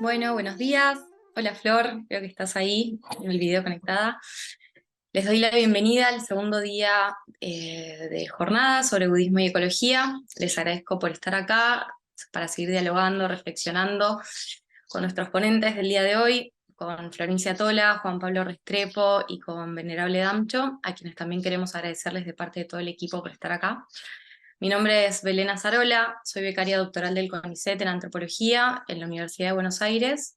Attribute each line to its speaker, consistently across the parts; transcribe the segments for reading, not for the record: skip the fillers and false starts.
Speaker 1: Bueno, buenos días. Hola Flor, creo que estás ahí en el video conectada. Les doy la bienvenida al segundo día de jornada sobre budismo y ecología. Les agradezco por estar acá para seguir dialogando, reflexionando con nuestros ponentes del día de hoy, con Florencia Tola, Juan Pablo Restrepo y con Venerable Damcho, a quienes también queremos agradecerles de parte de todo el equipo por estar acá. Mi nombre es Belén Azarola, soy becaria doctoral del CONICET en Antropología en la Universidad de Buenos Aires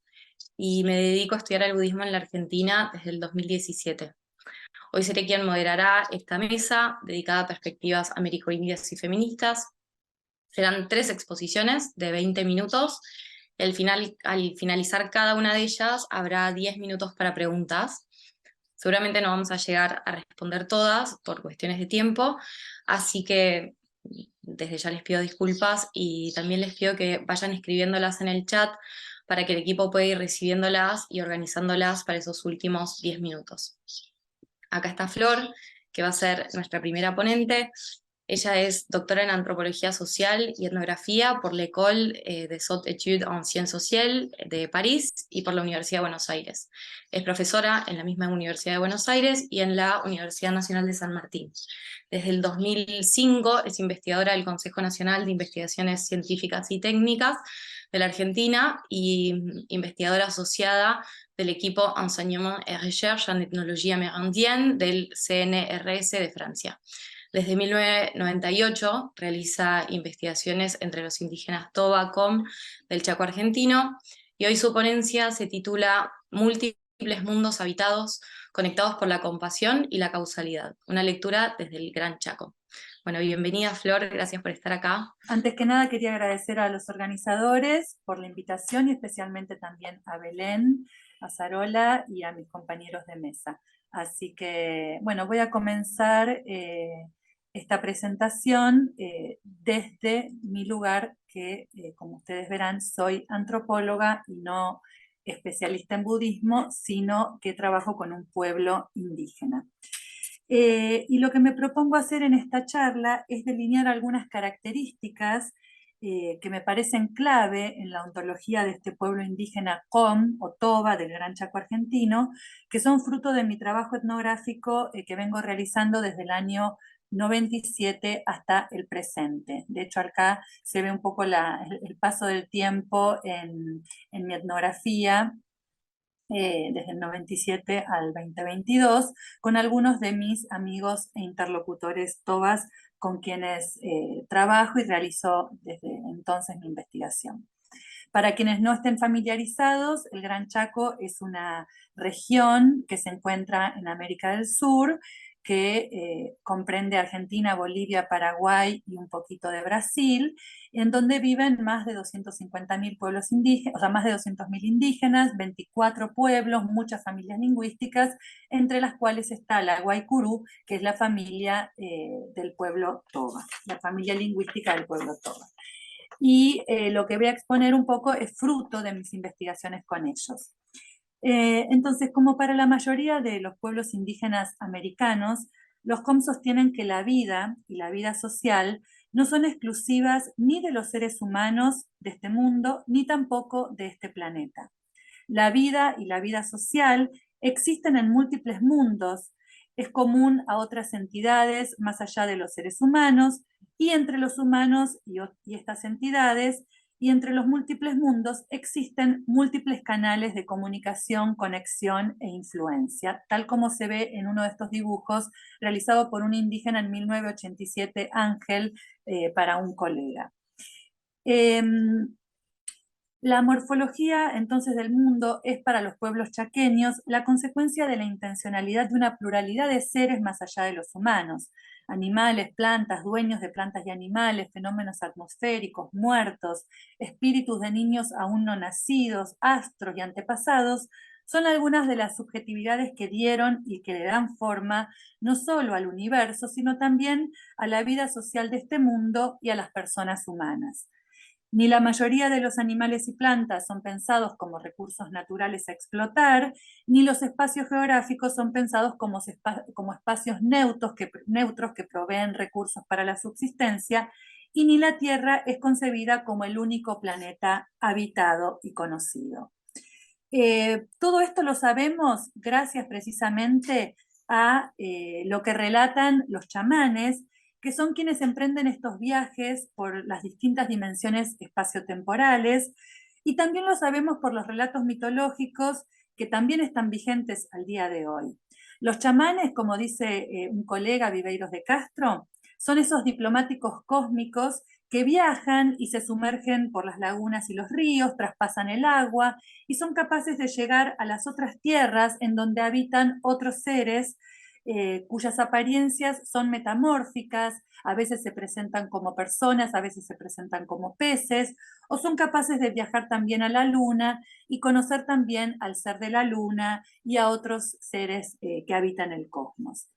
Speaker 1: y me dedico a estudiar el budismo en la Argentina desde el 2017. Hoy seré quien moderará esta mesa dedicada a perspectivas amerindias y feministas. Serán 3 exposiciones de 20 minutos. Al finalizar cada una de ellas habrá 10 minutos para preguntas. Seguramente no vamos a llegar a responder todas por cuestiones de tiempo, así que desde ya les pido disculpas y también les pido que vayan escribiéndolas en el chat para que el equipo pueda ir recibiéndolas y organizándolas para esos últimos 10 minutos. Acá está Flor, que va a ser nuestra primera ponente. Ella es doctora en Antropología Social y Etnografía por l'École des Hautes Études en Sciences Sociales de París y por la Universidad de Buenos Aires. Es profesora en la misma Universidad de Buenos Aires y en la Universidad Nacional de San Martín. Desde el 2005 es investigadora del Consejo Nacional de Investigaciones Científicas y Técnicas de la Argentina y investigadora asociada del equipo Enseignement et Recherche en Etnología Amérindienne del CNRS de Francia. Desde 1998 realiza investigaciones entre los indígenas Toba, Com del Chaco argentino y hoy su ponencia se titula Múltiples mundos habitados conectados por la compasión y la causalidad, una lectura desde el Gran Chaco. Bueno, bienvenida Flor, gracias por estar acá.
Speaker 2: Antes que nada quería agradecer a los organizadores por la invitación y especialmente también a Belén, a Zarola y a mis compañeros de mesa. Así que, bueno, voy a comenzar esta presentación desde mi lugar, que como ustedes verán, soy antropóloga y no especialista en budismo, sino que trabajo con un pueblo indígena. Y lo que me propongo hacer en esta charla es delinear algunas características que me parecen clave en la ontología de este pueblo indígena Com o Toba del Gran Chaco argentino, que son fruto de mi trabajo etnográfico que vengo realizando desde el año 97 hasta el presente. De hecho, acá se ve un poco el paso del tiempo en mi etnografía desde el 97 al 2022, con algunos de mis amigos e interlocutores tobas con quienes trabajo y realizo desde entonces mi investigación. Para quienes no estén familiarizados, el Gran Chaco es una región que se encuentra en América del Sur, que comprende Argentina, Bolivia, Paraguay y un poquito de Brasil, en donde viven más de 250.000 pueblos indígenas, o sea, más de 200.000 indígenas, 24 pueblos, muchas familias lingüísticas, entre las cuales está la Guaycurú, que es la familia del pueblo Toba, la familia lingüística del pueblo Toba. Y lo que voy a exponer un poco es fruto de mis investigaciones con ellos. Entonces, como para la mayoría de los pueblos indígenas americanos, los COM sostienen que la vida y la vida social no son exclusivas ni de los seres humanos de este mundo, ni tampoco de este planeta. La vida y la vida social existen en múltiples mundos, es común a otras entidades más allá de los seres humanos, y entre los humanos y estas entidades, y entre los múltiples mundos existen múltiples canales de comunicación, conexión e influencia, tal como se ve en uno de estos dibujos realizado por un indígena en 1987, Ángel, para un colega. La morfología entonces del mundo es para los pueblos chaqueños la consecuencia de la intencionalidad de una pluralidad de seres más allá de los humanos, animales, plantas, dueños de plantas y animales, fenómenos atmosféricos, muertos, espíritus de niños aún no nacidos, astros y antepasados, son algunas de las subjetividades que dieron y que le dan forma no solo al universo, sino también a la vida social de este mundo y a las personas humanas. Ni la mayoría de los animales y plantas son pensados como recursos naturales a explotar, ni los espacios geográficos son pensados como espacios neutros que proveen recursos para la subsistencia, y ni la Tierra es concebida como el único planeta habitado y conocido. Todo esto lo sabemos gracias precisamente a lo que relatan los chamanes, que son quienes emprenden estos viajes por las distintas dimensiones espaciotemporales, y también lo sabemos por los relatos mitológicos que también están vigentes al día de hoy. Los chamanes, como dice un colega, Viveiros de Castro, son esos diplomáticos cósmicos que viajan y se sumergen por las lagunas y los ríos, traspasan el agua y son capaces de llegar a las otras tierras en donde habitan otros seres cuyas apariencias son metamórficas, a veces se presentan como personas, a veces se presentan como peces, o son capaces de viajar también a la luna y conocer también al ser de la luna y a otros seres que habitan el cosmos.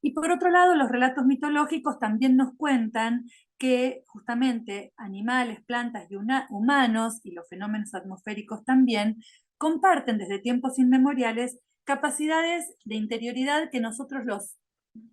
Speaker 2: Y por otro lado, los relatos mitológicos también nos cuentan que justamente animales, plantas y humanos, y los fenómenos atmosféricos también, comparten desde tiempos inmemoriales capacidades de interioridad que nosotros los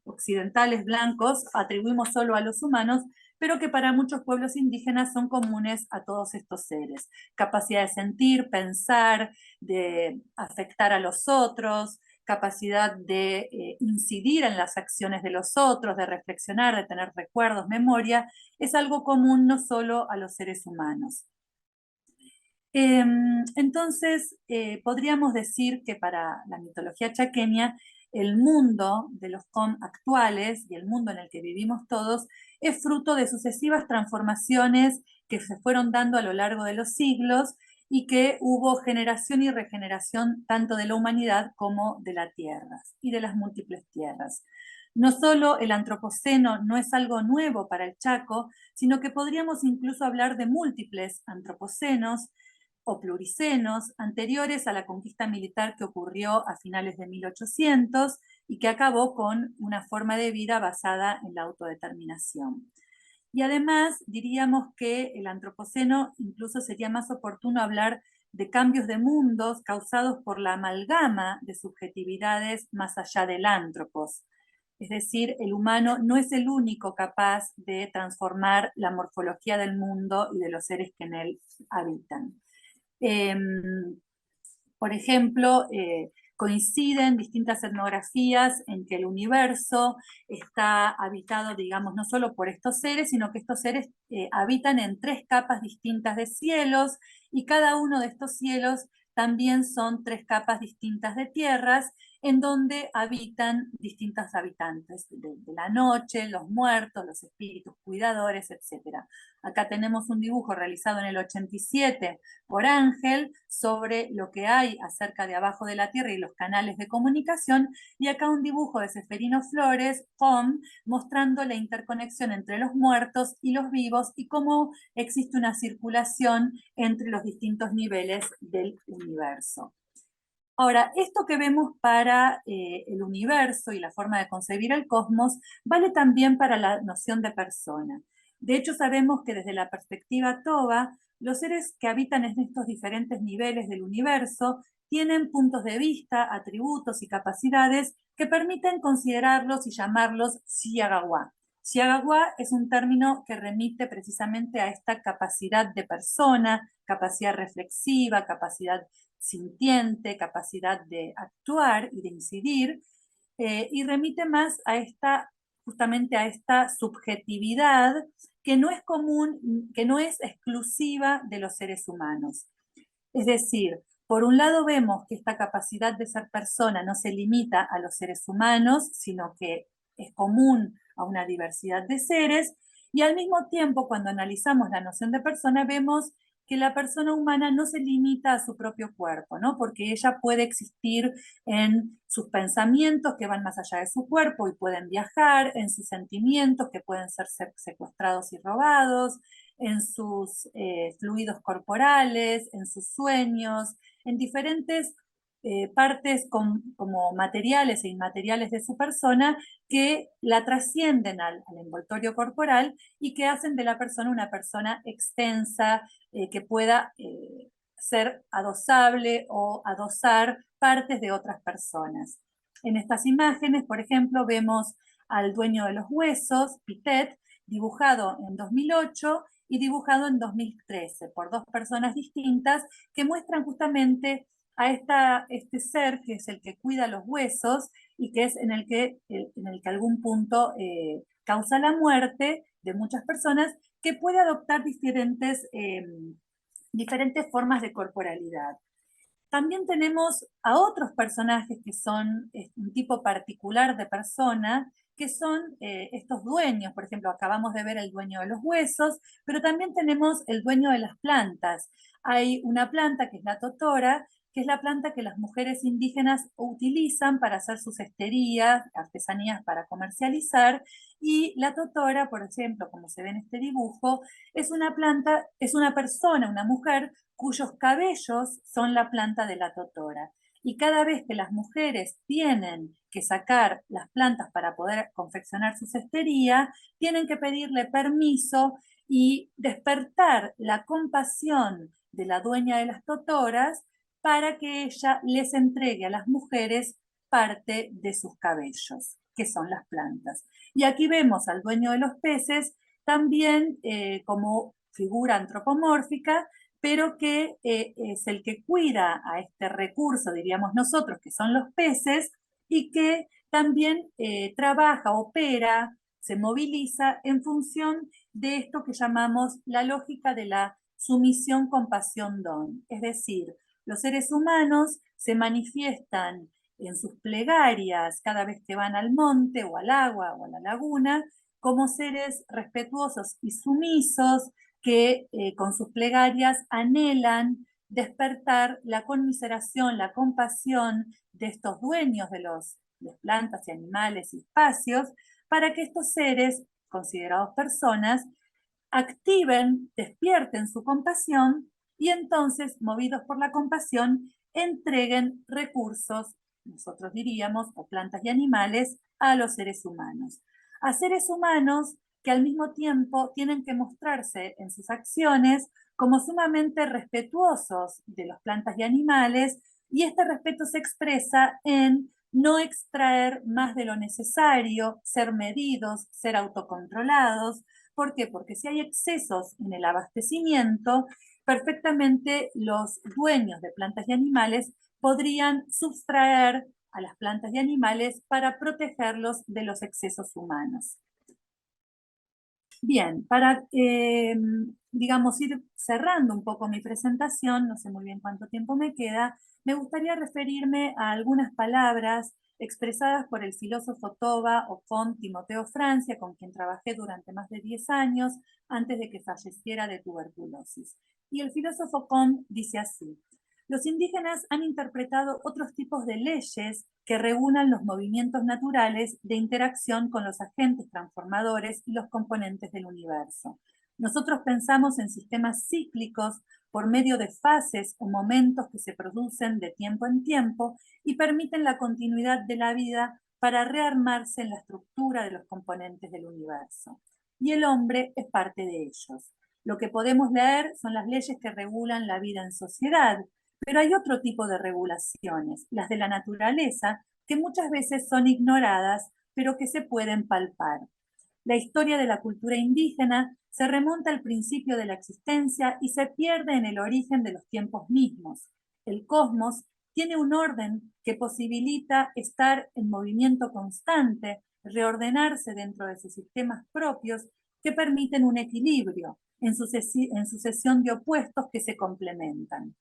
Speaker 2: occidentales blancos atribuimos solo a los humanos, pero que para muchos pueblos indígenas son comunes a todos estos seres. Capacidad de sentir, pensar, de afectar a los otros, capacidad de incidir en las acciones de los otros, de reflexionar, de tener recuerdos, memoria, es algo común no solo a los seres humanos. Entonces, podríamos decir que para la mitología chaqueña, el mundo de los Com actuales y el mundo en el que vivimos todos es fruto de sucesivas transformaciones que se fueron dando a lo largo de los siglos y que hubo generación y regeneración tanto de la humanidad como de la tierra y de las múltiples tierras. No solo el antropoceno no es algo nuevo para el Chaco, sino que podríamos incluso hablar de múltiples antropocenos o pluricenos anteriores a la conquista militar que ocurrió a finales de 1800 y que acabó con una forma de vida basada en la autodeterminación. Y además diríamos que el antropoceno incluso sería más oportuno hablar de cambios de mundos causados por la amalgama de subjetividades más allá del antropos. Es decir, el humano no es el único capaz de transformar la morfología del mundo y de los seres que en él habitan. Por ejemplo, coinciden distintas etnografías en que el universo está habitado, digamos, no solo por estos seres, sino que estos seres habitan en 3 capas distintas de cielos y cada uno de estos cielos también son 3 capas distintas de tierras en donde habitan distintos habitantes de la noche, los muertos, los espíritus cuidadores, etc. Acá tenemos un dibujo realizado en el 87 por Ángel sobre lo que hay acerca de abajo de la Tierra y los canales de comunicación, y acá un dibujo de Ceferino Flores, POM, mostrando la interconexión entre los muertos y los vivos y cómo existe una circulación entre los distintos niveles del universo. Ahora, esto que vemos para el universo y la forma de concebir el cosmos vale también para la noción de persona. De hecho, sabemos que desde la perspectiva Toba, los seres que habitan en estos diferentes niveles del universo tienen puntos de vista, atributos y capacidades que permiten considerarlos y llamarlos Siagawa. Siagawa es un término que remite precisamente a esta capacidad de persona, capacidad reflexiva, capacidad sintiente, capacidad de actuar y de incidir, y remite más a esta, justamente a esta subjetividad que no es común, que no es exclusiva de los seres humanos. Es decir, por un lado vemos que esta capacidad de ser persona no se limita a los seres humanos, sino que es común a una diversidad de seres, y al mismo tiempo, cuando analizamos la noción de persona, vemos que la persona humana no se limita a su propio cuerpo, ¿no? Porque ella puede existir en sus pensamientos que van más allá de su cuerpo y pueden viajar, en sus sentimientos que pueden ser secuestrados y robados, en sus fluidos corporales, en sus sueños, en diferentes partes como materiales e inmateriales de su persona que la trascienden al envoltorio corporal y que hacen de la persona una persona extensa, que pueda ser adosable o adosar partes de otras personas. En estas imágenes, por ejemplo, vemos al dueño de los huesos, Pitet, dibujado en 2008 y dibujado en 2013 por dos personas distintas que muestran justamente a este ser que es el que cuida los huesos y que es en el que algún punto causa la muerte de muchas personas, que puede adoptar diferentes formas de corporalidad. También tenemos a otros personajes que son un tipo particular de persona, que son estos dueños. Por ejemplo, acabamos de ver el dueño de los huesos, pero también tenemos el dueño de las plantas. Hay una planta que es la totora, que es la planta que las mujeres indígenas utilizan para hacer sus cesterías, artesanías para comercializar, y la totora, por ejemplo, como se ve en este dibujo, es una planta, es una persona, una mujer, cuyos cabellos son la planta de la totora. Y cada vez que las mujeres tienen que sacar las plantas para poder confeccionar su cestería, tienen que pedirle permiso y despertar la compasión de la dueña de las totoras para que ella les entregue a las mujeres parte de sus cabellos, que son las plantas. Y aquí vemos al dueño de los peces también como figura antropomórfica, pero que es el que cuida a este recurso, diríamos nosotros, que son los peces, y que también trabaja, opera, se moviliza en función de esto que llamamos la lógica de la sumisión, compasión, don. Es decir, los seres humanos se manifiestan en sus plegarias cada vez que van al monte o al agua o a la laguna como seres respetuosos y sumisos que con sus plegarias anhelan despertar la conmiseración, la compasión de estos dueños de las plantas y animales y espacios, para que estos seres, considerados personas, activen, despierten su compasión y entonces, movidos por la compasión, entreguen recursos, nosotros diríamos, o plantas y animales, a los seres humanos. A seres humanos que al mismo tiempo tienen que mostrarse en sus acciones como sumamente respetuosos de las plantas y animales, y este respeto se expresa en no extraer más de lo necesario, ser medidos, ser autocontrolados. ¿Por qué? Porque si hay excesos en el abastecimiento, perfectamente los dueños de plantas y animales podrían sustraer a las plantas y animales para protegerlos de los excesos humanos. Bien, para, digamos, ir cerrando un poco mi presentación, no sé muy bien cuánto tiempo me queda, me gustaría referirme a algunas palabras expresadas por el filósofo Toba o Font Timoteo Francia, con quien trabajé durante más de 10 años antes de que falleciera de tuberculosis. Y el filósofo Font dice así: los indígenas han interpretado otros tipos de leyes que regulan los movimientos naturales de interacción con los agentes transformadores y los componentes del universo. Nosotros pensamos en sistemas cíclicos por medio de fases o momentos que se producen de tiempo en tiempo y permiten la continuidad de la vida para rearmarse en la estructura de los componentes del universo. Y el hombre es parte de ellos. Lo que podemos leer son las leyes que regulan la vida en sociedad, pero hay otro tipo de regulaciones, las de la naturaleza, que muchas veces son ignoradas, pero que se pueden palpar. La historia de la cultura indígena se remonta al principio de la existencia y se pierde en el origen de los tiempos mismos. El cosmos tiene un orden que posibilita estar en movimiento constante, reordenarse dentro de sus sistemas propios que permiten un equilibrio en sucesión de opuestos que se complementan.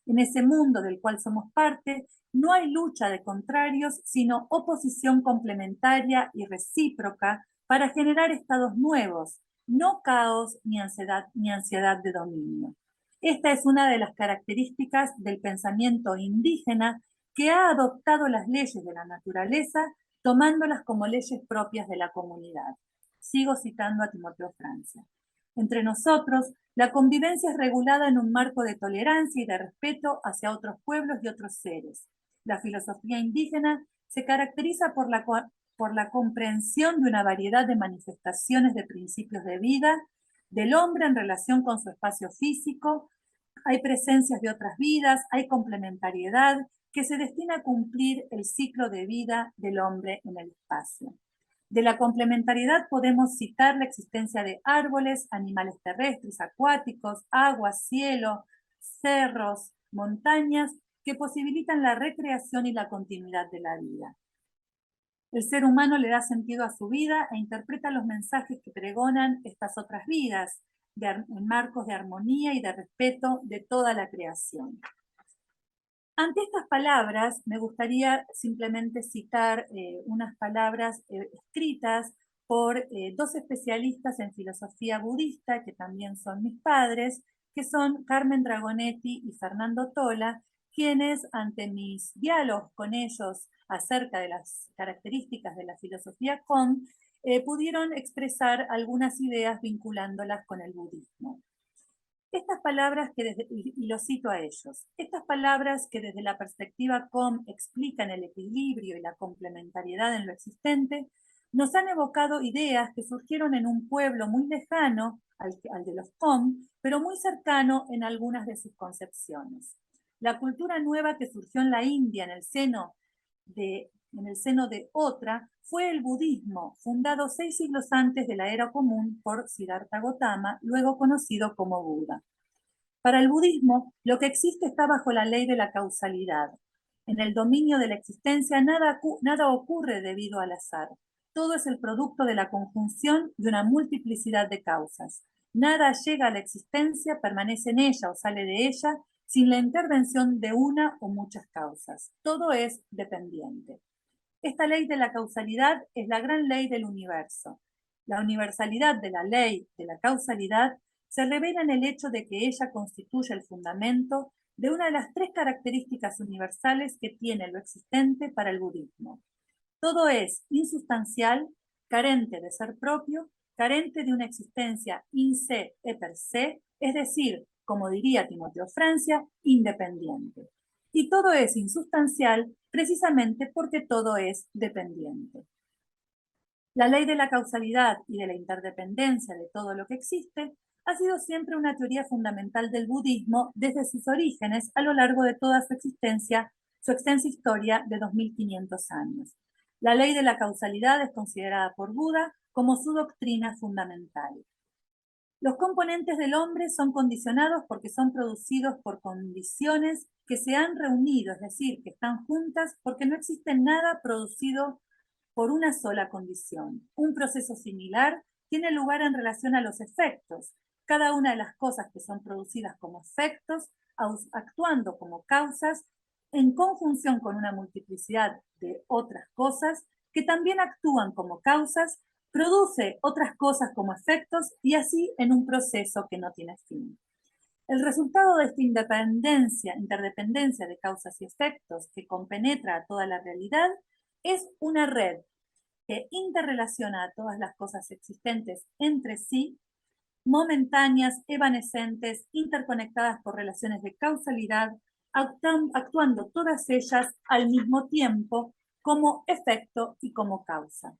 Speaker 2: En ese mundo del cual somos parte, no hay lucha de contrarios, sino oposición complementaria y recíproca para generar estados nuevos, no caos ni ansiedad de dominio. Esta es una de las características del pensamiento indígena que ha adoptado las leyes de la naturaleza, tomándolas como leyes propias de la comunidad. Sigo citando a Timoteo Francia. Entre nosotros, la convivencia es regulada en un marco de tolerancia y de respeto hacia otros pueblos y otros seres. La filosofía indígena se caracteriza por la comprensión de una variedad de manifestaciones de principios de vida del hombre en relación con su espacio físico. Hay presencias de otras vidas, hay complementariedad que se destina a cumplir el ciclo de vida del hombre en el espacio. De la complementariedad podemos citar la existencia de árboles, animales terrestres, acuáticos, agua, cielo, cerros, montañas, que posibilitan la recreación y la continuidad de la vida. El ser humano le da sentido a su vida e interpreta los mensajes que pregonan estas otras vidas, en marcos de armonía y de respeto de toda la creación. Ante estas palabras, me gustaría simplemente citar unas palabras escritas por dos especialistas en filosofía budista, que también son mis padres, que son Carmen Dragonetti y Fernando Tola, quienes ante mis diálogos con ellos acerca de las características de la filosofía Con, pudieron expresar algunas ideas vinculándolas con el budismo. Estas palabras y lo cito a ellos, estas palabras que desde la perspectiva Com explican el equilibrio y la complementariedad en lo existente, nos han evocado ideas que surgieron en un pueblo muy lejano al de los Com, pero muy cercano en algunas de sus concepciones. La cultura nueva que surgió en la India en el seno de otra, fue el budismo, fundado 6 siglos antes de la era común por Siddhartha Gautama, luego conocido como Buda. Para el budismo, lo que existe está bajo la ley de la causalidad. En el dominio de la existencia nada ocurre debido al azar. Todo es el producto de la conjunción de una multiplicidad de causas. Nada llega a la existencia, permanece en ella o sale de ella sin la intervención de una o muchas causas. Todo es dependiente. Esta ley de la causalidad es la gran ley del universo. La universalidad de la ley de la causalidad se revela en el hecho de que ella constituye el fundamento de una de las 3 características universales que tiene lo existente para el budismo. Todo es insustancial, carente de ser propio, carente de una existencia in se e per se, es decir, como diría Timoteo Francia, independiente. Y todo es insustancial precisamente porque todo es dependiente. La ley de la causalidad y de la interdependencia de todo lo que existe ha sido siempre una teoría fundamental del budismo desde sus orígenes a lo largo de toda su extensa historia de 2500 años. La ley de la causalidad es considerada por Buda como su doctrina fundamental. Los componentes del hombre son condicionados porque son producidos por condiciones que se han reunido, es decir, que están juntas porque no existe nada producido por una sola condición. Un proceso similar tiene lugar en relación a los efectos. Cada una de las cosas que son producidas como efectos, actuando como causas, en conjunción con una multiplicidad de otras cosas que también actúan como causas, produce otras cosas como efectos y así en un proceso que no tiene fin. El resultado de esta interdependencia de causas y efectos que compenetra a toda la realidad es una red que interrelaciona a todas las cosas existentes entre sí, momentáneas, evanescentes, interconectadas por relaciones de causalidad, actuando todas ellas al mismo tiempo como efecto y como causa.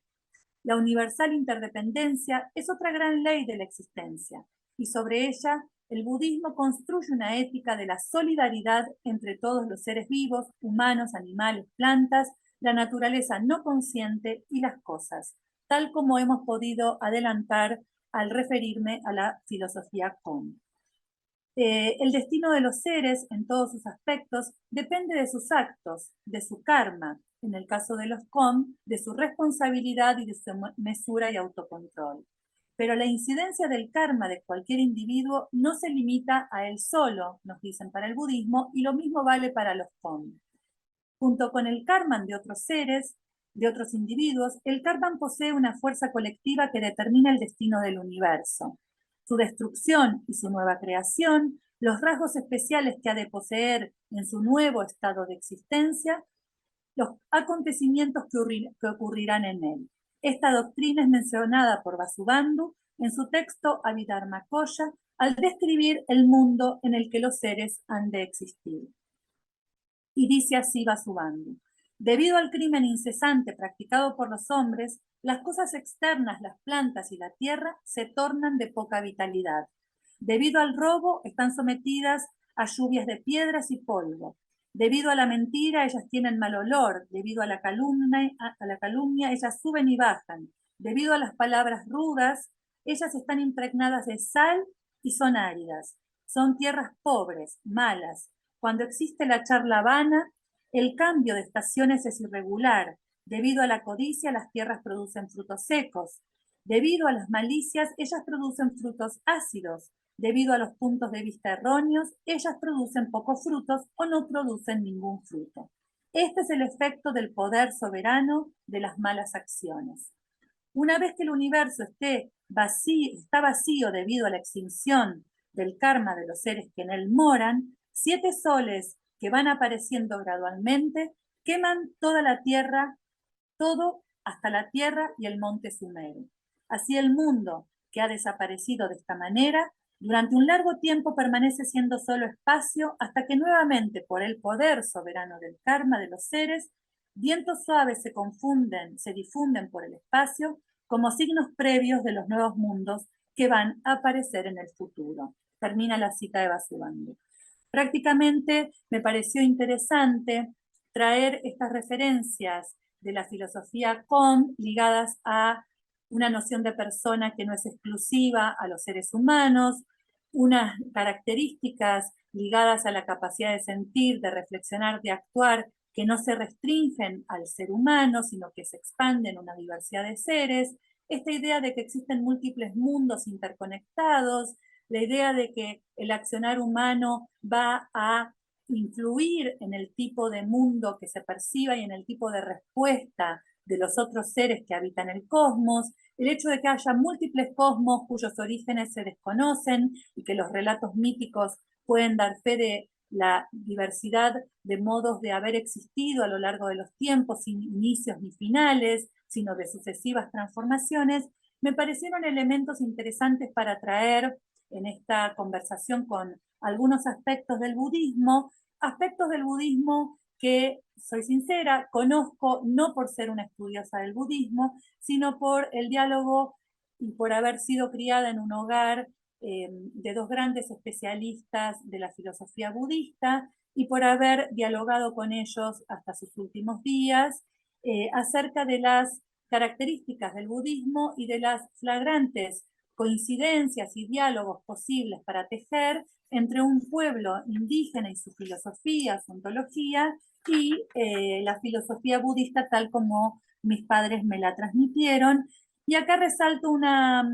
Speaker 2: La universal interdependencia es otra gran ley de la existencia, y sobre ella el budismo construye una ética de la solidaridad entre todos los seres vivos, humanos, animales, plantas, la naturaleza no consciente y las cosas, tal como hemos podido adelantar al referirme a la filosofía Con. El destino de los seres, en todos sus aspectos, depende de sus actos, de su karma, en el caso de los Con, de su responsabilidad y de su mesura y autocontrol. Pero la incidencia del karma de cualquier individuo no se limita a él solo, nos dicen para el budismo, y lo mismo vale para los Con. Junto con el karma de otros seres, de otros individuos, el karma posee una fuerza colectiva que determina el destino del universo. Su destrucción y su nueva creación, los rasgos especiales que ha de poseer en su nuevo estado de existencia, los acontecimientos que ocurrirán en él. Esta doctrina es mencionada por Vasubandhu en su texto Abhidharmakoša al describir el mundo en el que los seres han de existir. Y dice así Vasubandhu: debido al crimen incesante practicado por los hombres, las cosas externas, las plantas y la tierra se tornan de poca vitalidad. Debido al robo, están sometidas a lluvias de piedras y polvo. Debido a la mentira, ellas tienen mal olor. Debido a la calumnia, ellas suben y bajan. Debido a las palabras rudas, ellas están impregnadas de sal y son áridas. Son tierras pobres, malas. Cuando existe la charla vana, el cambio de estaciones es irregular. Debido a la codicia, las tierras producen frutos secos. Debido a las malicias, ellas producen frutos ácidos. Debido a los puntos de vista erróneos, ellas producen pocos frutos o no producen ningún fruto. Este es el efecto del poder soberano de las malas acciones. Una vez que el universo está vacío debido a la extinción del karma de los seres que en él moran, 7 soles que van apareciendo gradualmente queman toda la tierra, todo hasta la tierra y el monte Sumeru. Así el mundo, que ha desaparecido de esta manera, durante un largo tiempo permanece siendo solo espacio hasta que nuevamente, por el poder soberano del karma de los seres, vientos suaves se difunden por el espacio como signos previos de los nuevos mundos que van a aparecer en el futuro. Termina la cita de Vasubandhu. Prácticamente me pareció interesante traer estas referencias de la filosofía Com ligadas a una noción de persona que no es exclusiva a los seres humanos, unas características ligadas a la capacidad de sentir, de reflexionar, de actuar, que no se restringen al ser humano, sino que se expanden una diversidad de seres, esta idea de que existen múltiples mundos interconectados, la idea de que el accionar humano va a influir en el tipo de mundo que se perciba y en el tipo de respuesta de los otros seres que habitan el cosmos, el hecho de que haya múltiples cosmos cuyos orígenes se desconocen y que los relatos míticos pueden dar fe de la diversidad de modos de haber existido a lo largo de los tiempos, sin inicios ni finales, sino de sucesivas transformaciones, me parecieron elementos interesantes para traer en esta conversación con algunos aspectos del budismo que, soy sincera, conozco no por ser una estudiosa del budismo, sino por el diálogo y por haber sido criada en un hogar de 2 grandes especialistas de la filosofía budista y por haber dialogado con ellos hasta sus últimos días acerca de las características del budismo y de las flagrantes coincidencias y diálogos posibles para tejer entre un pueblo indígena y su filosofía, su ontología, y la filosofía budista tal como mis padres me la transmitieron. Y acá resalto una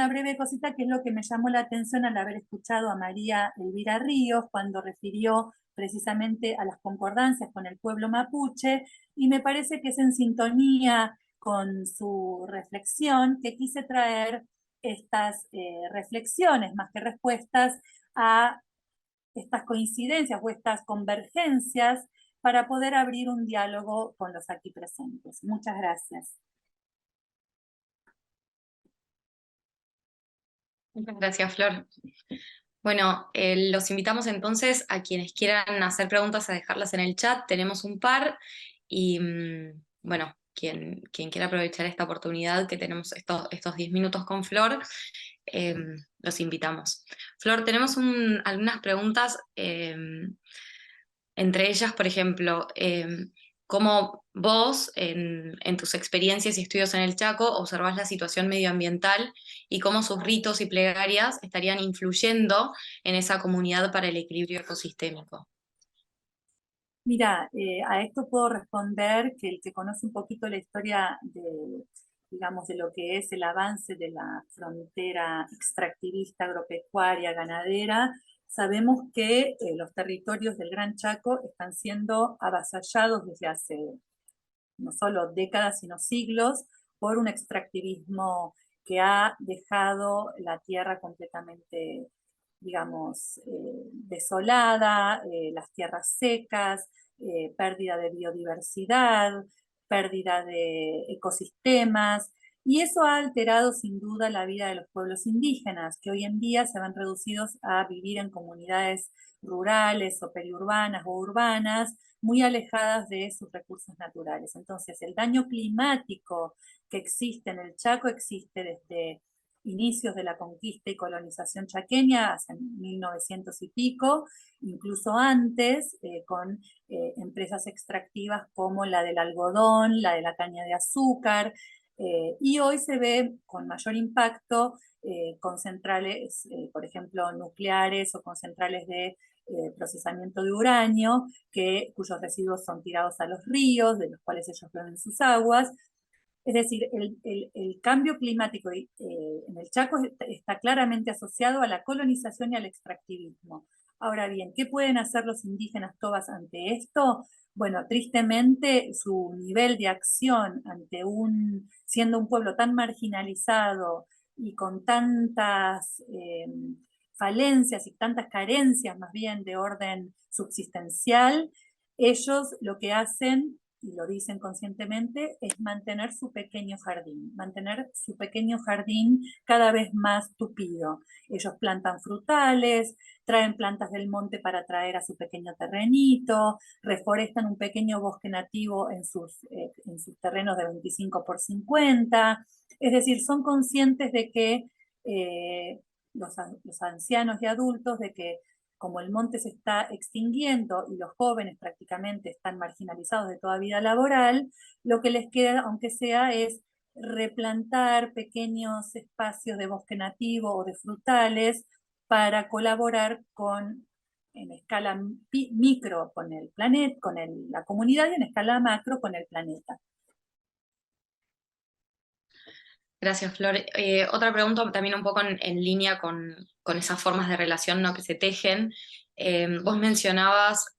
Speaker 2: breve cosita que es lo que me llamó la atención al haber escuchado a María Elvira Ríos cuando refirió precisamente a las concordancias con el pueblo mapuche, y me parece que es en sintonía con su reflexión que quise traer estas reflexiones más que respuestas a estas coincidencias o estas convergencias para poder abrir un diálogo con los aquí presentes. Muchas gracias.
Speaker 1: Muchas gracias, Flor. Bueno, los invitamos entonces a quienes quieran hacer preguntas a dejarlas en el chat. Tenemos un par y bueno, quien quiera aprovechar esta oportunidad que tenemos estos 10 minutos con Flor, los invitamos. Flor, tenemos algunas preguntas, entre ellas, por ejemplo, cómo vos, en tus experiencias y estudios en el Chaco, observás la situación medioambiental y cómo sus ritos y plegarias estarían influyendo en esa comunidad para el equilibrio ecosistémico.
Speaker 2: Mira, a esto puedo responder que el que conoce un poquito la historia de, digamos, de lo que es el avance de la frontera extractivista, agropecuaria, ganadera, sabemos que los territorios del Gran Chaco están siendo avasallados desde hace no solo décadas, sino siglos, por un extractivismo que ha dejado la tierra completamente, digamos, desolada, las tierras secas, pérdida de biodiversidad, pérdida de ecosistemas, y eso ha alterado sin duda la vida de los pueblos indígenas, que hoy en día se ven reducidos a vivir en comunidades rurales o periurbanas o urbanas, muy alejadas de sus recursos naturales. Entonces, el daño climático que existe en el Chaco existe desde inicios de la conquista y colonización chaqueña, hace 1900 y pico, incluso antes, con empresas extractivas como la del algodón, la de la caña de azúcar, Y hoy se ve con mayor impacto con centrales, por ejemplo, nucleares o con centrales de procesamiento de uranio, cuyos residuos son tirados a los ríos, de los cuales ellos beben sus aguas. Es decir, el cambio climático en el Chaco está claramente asociado a la colonización y al extractivismo. Ahora bien, ¿qué pueden hacer los indígenas tobas ante esto? Bueno, tristemente su nivel de acción siendo un pueblo tan marginalizado y con tantas falencias y tantas carencias más bien de orden subsistencial, ellos lo que hacen, y lo dicen conscientemente, es mantener su pequeño jardín cada vez más tupido. Ellos plantan frutales, traen plantas del monte para traer a su pequeño terrenito, reforestan un pequeño bosque nativo en sus terrenos de 25 por 50, es decir, son conscientes de que los ancianos y adultos, de que como el monte se está extinguiendo y los jóvenes prácticamente están marginalizados de toda vida laboral, lo que les queda, aunque sea, es replantar pequeños espacios de bosque nativo o de frutales para colaborar en escala micro con el planeta, la comunidad, y en escala macro con el planeta.
Speaker 1: Gracias, Flor. Otra pregunta también un poco en línea con esas formas de relación, ¿no?, que se tejen. Vos mencionabas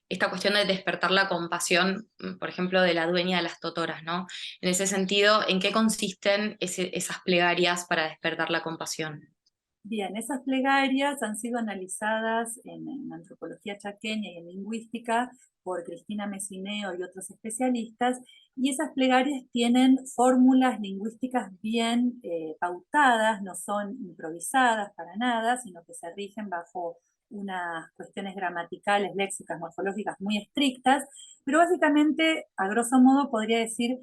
Speaker 1: esta cuestión de despertar la compasión, por ejemplo, de la dueña de las totoras, ¿no? En ese sentido, ¿en qué consisten esas plegarias para despertar la compasión?
Speaker 2: Bien, esas plegarias han sido analizadas en antropología chaqueña y en lingüística por Cristina Messineo y otros especialistas, y esas plegarias tienen fórmulas lingüísticas bien pautadas, no son improvisadas para nada, sino que se rigen bajo unas cuestiones gramaticales, léxicas, morfológicas muy estrictas, pero básicamente, a grosso modo, podría decir,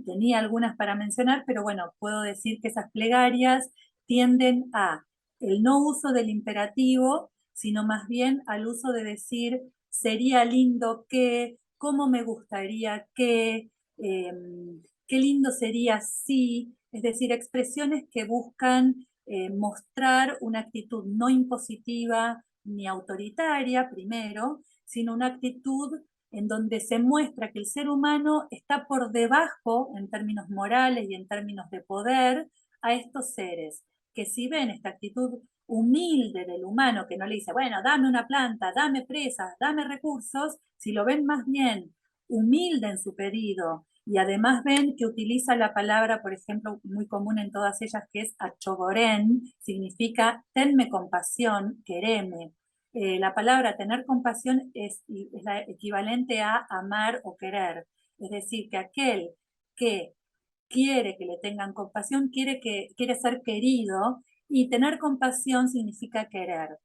Speaker 2: tenía algunas para mencionar, pero bueno, puedo decir que esas plegarias tienden a el no uso del imperativo, sino más bien al uso de decir sería lindo que, cómo me gustaría que, qué lindo sería si, es decir, expresiones que buscan mostrar una actitud no impositiva ni autoritaria, primero, sino una actitud en donde se muestra que el ser humano está por debajo, en términos morales y en términos de poder, a estos seres, que si ven esta actitud humilde del humano, que no le dice, bueno, dame una planta, dame presas, dame recursos, si lo ven más bien humilde en su pedido, y además ven que utiliza la palabra, por ejemplo, muy común en todas ellas, que es achogorén, significa tenme compasión, quereme. La palabra tener compasión es la equivalente a amar o querer. Es decir, que aquel que quiere que le tengan compasión, quiere ser querido, y tener compasión significa querer.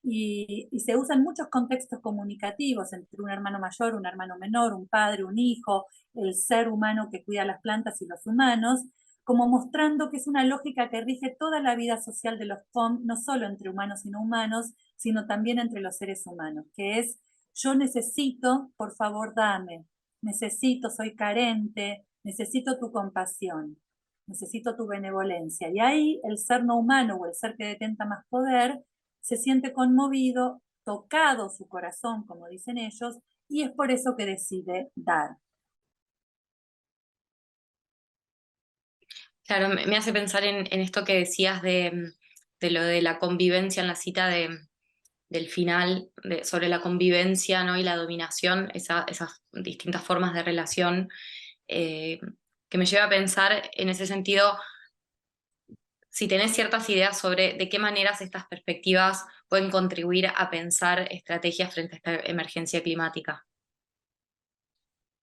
Speaker 2: Y se usa en muchos contextos comunicativos, entre un hermano mayor, un hermano menor, un padre, un hijo, el ser humano que cuida las plantas y los humanos, como mostrando que es una lógica que rige toda la vida social de los POM, no solo entre humanos y no humanos, sino también entre los seres humanos, que es yo necesito, por favor dame, necesito, soy carente, necesito tu compasión, necesito tu benevolencia. Y ahí el ser no humano o el ser que detenta más poder se siente conmovido, tocado su corazón, como dicen ellos, y es por eso que decide dar.
Speaker 1: Claro, me hace pensar en esto que decías de lo de la convivencia en la cita del final, sobre la convivencia, ¿no?, y la dominación, esas distintas formas de relación, eh, que me lleva a pensar en ese sentido, si tenés ciertas ideas sobre de qué maneras estas perspectivas pueden contribuir a pensar estrategias frente a esta emergencia climática.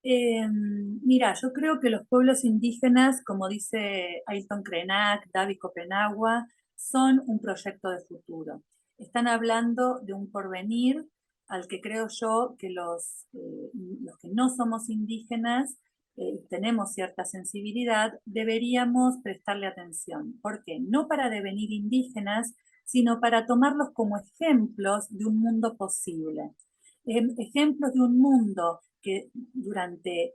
Speaker 2: Mira, yo creo que los pueblos indígenas, como dice Ailton Krenak, David Copenagua, son un proyecto de futuro. Están hablando de un porvenir al que creo yo que los que no somos indígenas y tenemos cierta sensibilidad, deberíamos prestarle atención. ¿Por qué? No para devenir indígenas, sino para tomarlos como ejemplos de un mundo posible. Ejemplos de un mundo que durante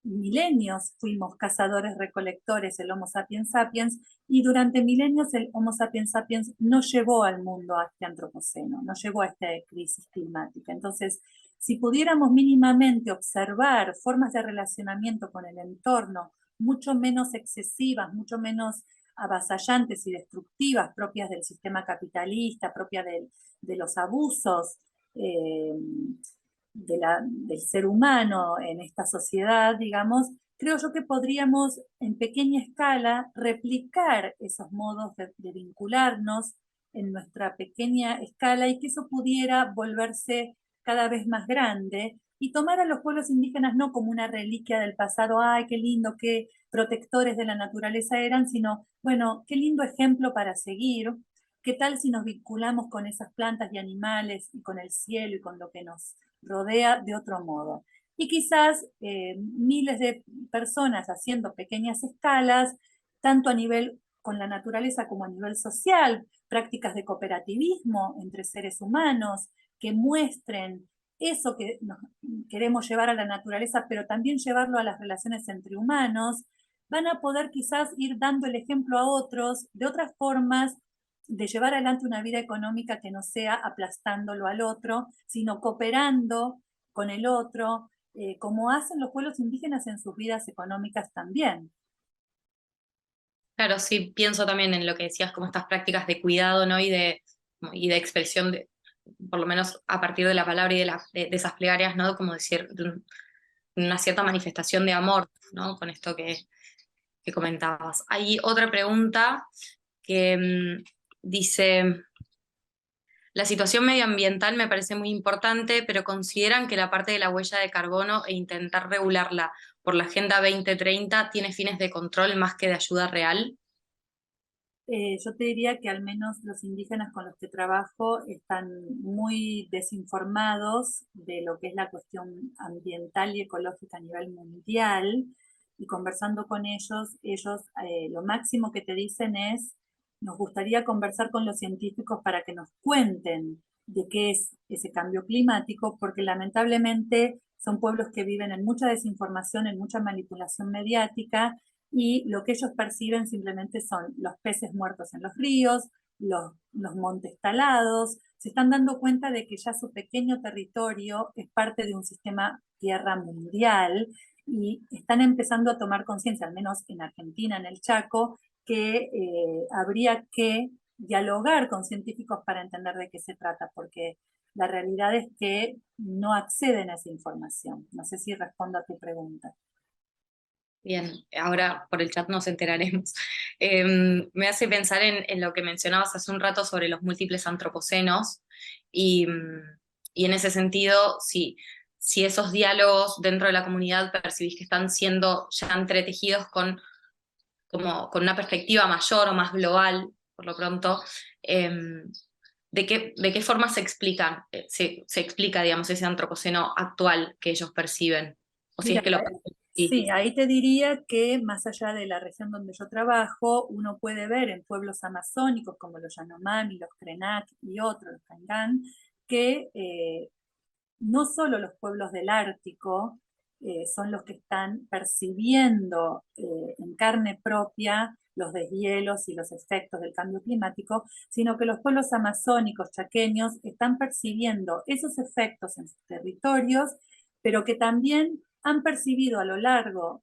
Speaker 2: milenios fuimos cazadores-recolectores, el Homo sapiens sapiens, y durante milenios el Homo sapiens sapiens no llevó al mundo a este antropoceno, no llegó a esta crisis climática. Entonces, si pudiéramos mínimamente observar formas de relacionamiento con el entorno mucho menos excesivas, mucho menos avasallantes y destructivas, propias del sistema capitalista, propias de los abusos, del ser humano en esta sociedad, digamos, creo yo que podríamos en pequeña escala replicar esos modos de vincularnos en nuestra pequeña escala y que eso pudiera volverse cada vez más grande y tomar a los pueblos indígenas no como una reliquia del pasado, ay, qué lindo, qué protectores de la naturaleza eran, sino, bueno, qué lindo ejemplo para seguir. ¿Qué tal si nos vinculamos con esas plantas y animales y con el cielo y con lo que nos rodea de otro modo? Y quizás miles de personas haciendo pequeñas escalas, tanto a nivel con la naturaleza como a nivel social, prácticas de cooperativismo entre seres humanos que muestren eso que nos queremos llevar a la naturaleza, pero también llevarlo a las relaciones entre humanos, van a poder quizás ir dando el ejemplo a otros de otras formas de llevar adelante una vida económica que no sea aplastándolo al otro, sino cooperando con el otro, como hacen los pueblos indígenas en sus vidas económicas también.
Speaker 1: Claro, sí, pienso también en lo que decías, como estas prácticas de cuidado, ¿no? Y de expresión, por lo menos a partir de la palabra y de esas plegarias, ¿no? Como decir, una cierta manifestación de amor, ¿no? Con esto que comentabas. Hay otra pregunta que dice, la situación medioambiental me parece muy importante, pero consideran que la parte de la huella de carbono e intentar regularla por la Agenda 2030 tiene fines de control más que de ayuda real.
Speaker 2: Yo te diría que al menos los indígenas con los que trabajo están muy desinformados de lo que es la cuestión ambiental y ecológica a nivel mundial, y conversando con ellos lo máximo que te dicen es, nos gustaría conversar con los científicos para que nos cuenten de qué es ese cambio climático, porque lamentablemente son pueblos que viven en mucha desinformación, en mucha manipulación mediática, y lo que ellos perciben simplemente son los peces muertos en los ríos, los montes talados, se están dando cuenta de que ya su pequeño territorio es parte de un sistema tierra mundial y están empezando a tomar conciencia, al menos en Argentina, en el Chaco, que habría que dialogar con científicos para entender de qué se trata, porque la realidad es que no acceden a esa información. No sé si respondo a tu pregunta.
Speaker 1: Bien, ahora por el chat nos enteraremos. Me hace pensar en lo que mencionabas hace un rato sobre los múltiples antropocenos y en ese sentido, si esos diálogos dentro de la comunidad percibís que están siendo ya entretejidos con una perspectiva mayor o más global, por lo pronto, ¿de qué forma se explican, se explica, digamos, ese antropoceno actual que ellos perciben? O si
Speaker 2: Mira,
Speaker 1: es que lo perciben. Sí.
Speaker 2: sí, ahí te diría que más allá de la región donde yo trabajo, uno puede ver en pueblos amazónicos como los Yanomami, los Krenak y otros, los Kangán, que no solo los pueblos del Ártico son los que están percibiendo en carne propia los deshielos y los efectos del cambio climático, sino que los pueblos amazónicos chaqueños están percibiendo esos efectos en sus territorios, pero que también han percibido a lo largo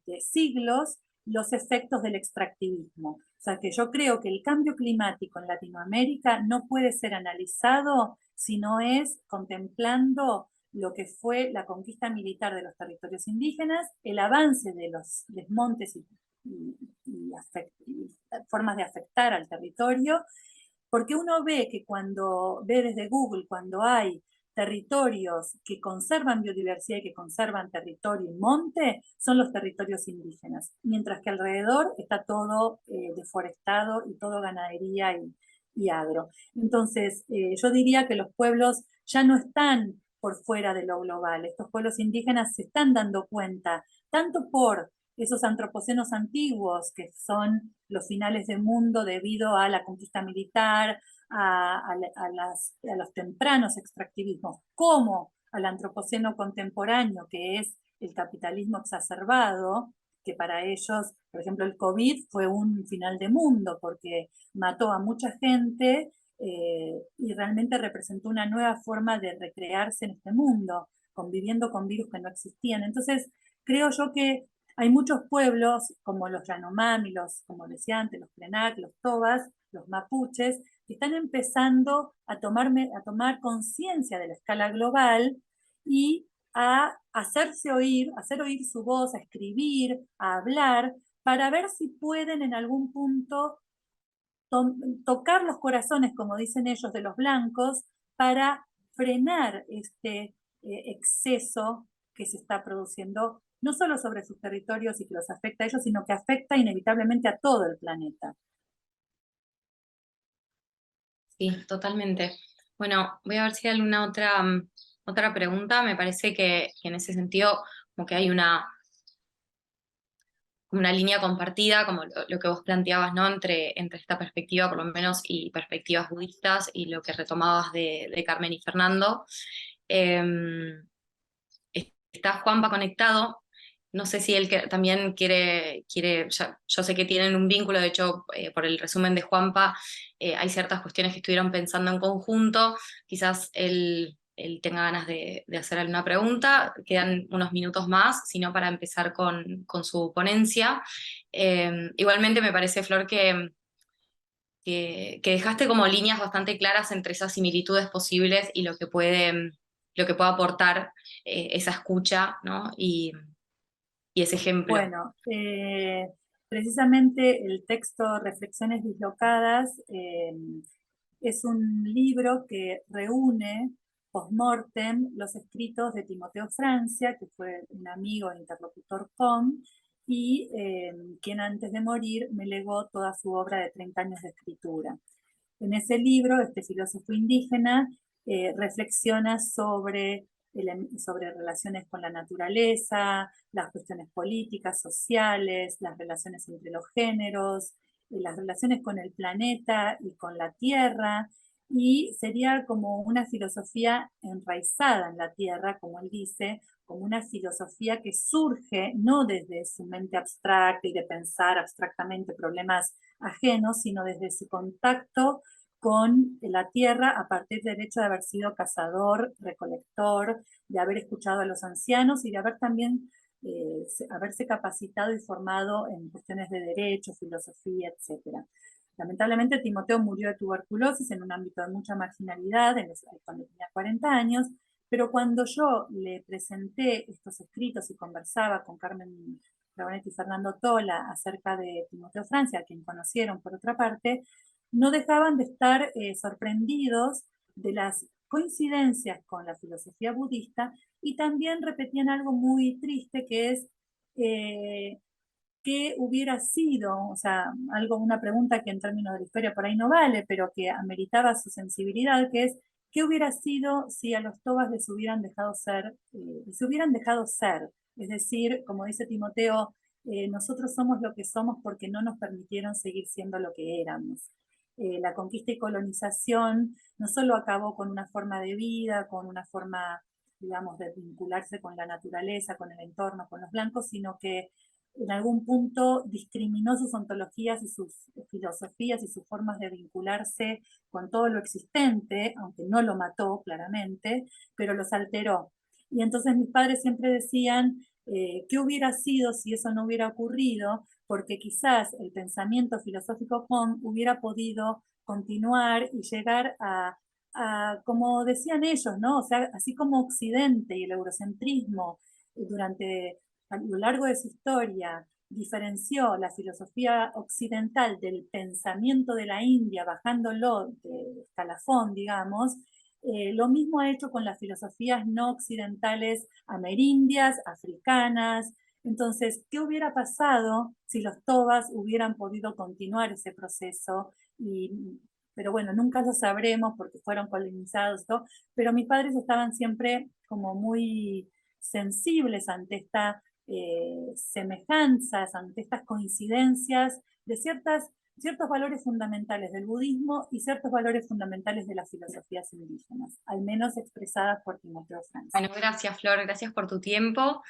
Speaker 2: de siglos los efectos del extractivismo. O sea que yo creo que el cambio climático en Latinoamérica no puede ser analizado si no es contemplando lo que fue la conquista militar de los territorios indígenas, el avance de los desmontes y formas de afectar al territorio, porque uno ve que cuando ve desde Google, cuando hay territorios que conservan biodiversidad y que conservan territorio y monte, son los territorios indígenas, mientras que alrededor está todo deforestado y todo ganadería y agro. Entonces, yo diría que los pueblos ya no están por fuera de lo global, estos pueblos indígenas se están dando cuenta, tanto por esos antropocenos antiguos, que son los finales del mundo debido a la conquista militar, a los tempranos extractivismos, como al antropoceno contemporáneo, que es el capitalismo exacerbado, que para ellos, por ejemplo, el COVID fue un final de mundo porque mató a mucha gente y realmente representó una nueva forma de recrearse en este mundo, conviviendo con virus que no existían. Entonces, creo yo que hay muchos pueblos, como los Yanomami, como decía antes, los Krenak, los Tobas, los Mapuches, que están empezando a tomar conciencia de la escala global y a hacerse oír, hacer oír su voz, a escribir, a hablar, para ver si pueden en algún punto tocar los corazones, como dicen ellos, de los blancos, para frenar este exceso que se está produciendo, no solo sobre sus territorios y que los afecta a ellos, sino que afecta inevitablemente a todo el planeta.
Speaker 1: Sí, totalmente. Bueno, voy a ver si hay alguna otra pregunta. Me parece que en ese sentido como que hay una línea compartida, como lo que vos planteabas, ¿no? Entre esta perspectiva, por lo menos, y perspectivas budistas, y lo que retomabas de Carmen y Fernando. Eh, Está Juanpa conectado. No sé si él también quiere yo sé que tienen un vínculo, de hecho, por el resumen de Juanpa, hay ciertas cuestiones que estuvieron pensando en conjunto, quizás él tenga ganas de hacer alguna pregunta, quedan unos minutos más, sino para empezar con su ponencia. Igualmente me parece, Flor, que dejaste como líneas bastante claras entre esas similitudes posibles y lo que puede aportar esa escucha, ¿no? Y ese ejemplo.
Speaker 2: Bueno, precisamente el texto Reflexiones Dislocadas es un libro que reúne post-mortem los escritos de Timoteo Francia, que fue un amigo e interlocutor con, y quien antes de morir me legó toda su obra de 30 años de escritura. En ese libro, este filósofo indígena reflexiona sobre relaciones con la naturaleza, las cuestiones políticas, sociales, las relaciones entre los géneros, las relaciones con el planeta y con la Tierra, y sería como una filosofía enraizada en la Tierra, como él dice, como una filosofía que surge no desde su mente abstracta y de pensar abstractamente problemas ajenos, sino desde su contacto con la tierra a partir del hecho de haber sido cazador, recolector, de haber escuchado a los ancianos y de haber también haberse capacitado y formado en cuestiones de derecho, filosofía, etc. Lamentablemente Timoteo murió de tuberculosis en un ámbito de mucha marginalidad cuando tenía 40 años, pero cuando yo le presenté estos escritos y conversaba con Carmen Rabonetti y Fernando Tola acerca de Timoteo Francia, a quien conocieron por otra parte, no dejaban de estar sorprendidos de las coincidencias con la filosofía budista y también repetían algo muy triste que es qué hubiera sido, o sea, una pregunta que en términos de la historia por ahí no vale, pero que ameritaba su sensibilidad, que es qué hubiera sido si a los tobas les hubieran dejado ser, les hubieran dejado ser. Es decir, como dice Timoteo, nosotros somos lo que somos porque no nos permitieron seguir siendo lo que éramos. La conquista y colonización no solo acabó con una forma de vida, con una forma, digamos, de vincularse con la naturaleza, con el entorno, con los blancos, sino que en algún punto discriminó sus ontologías y sus filosofías y sus formas de vincularse con todo lo existente, aunque no lo mató claramente, pero los alteró. Y entonces mis padres siempre decían, ¿qué hubiera sido si eso no hubiera ocurrido? Porque quizás el pensamiento filosófico Hong hubiera podido continuar y llegar como decían ellos, ¿no? O sea, así como Occidente y el eurocentrismo durante a lo largo de su historia diferenció la filosofía occidental del pensamiento de la India, bajándolo de escalafón, digamos, lo mismo ha hecho con las filosofías no occidentales amerindias, africanas. Entonces, ¿qué hubiera pasado si los tobas hubieran podido continuar ese proceso? Pero bueno, nunca lo sabremos porque fueron colonizados, ¿no? Pero mis padres estaban siempre como muy sensibles ante esta semejanzas, ante estas coincidencias de ciertos valores fundamentales del budismo y ciertos valores fundamentales de las filosofías indígenas, al menos expresadas por Timoteo Francia.
Speaker 1: Bueno, gracias, Flor, gracias por tu tiempo.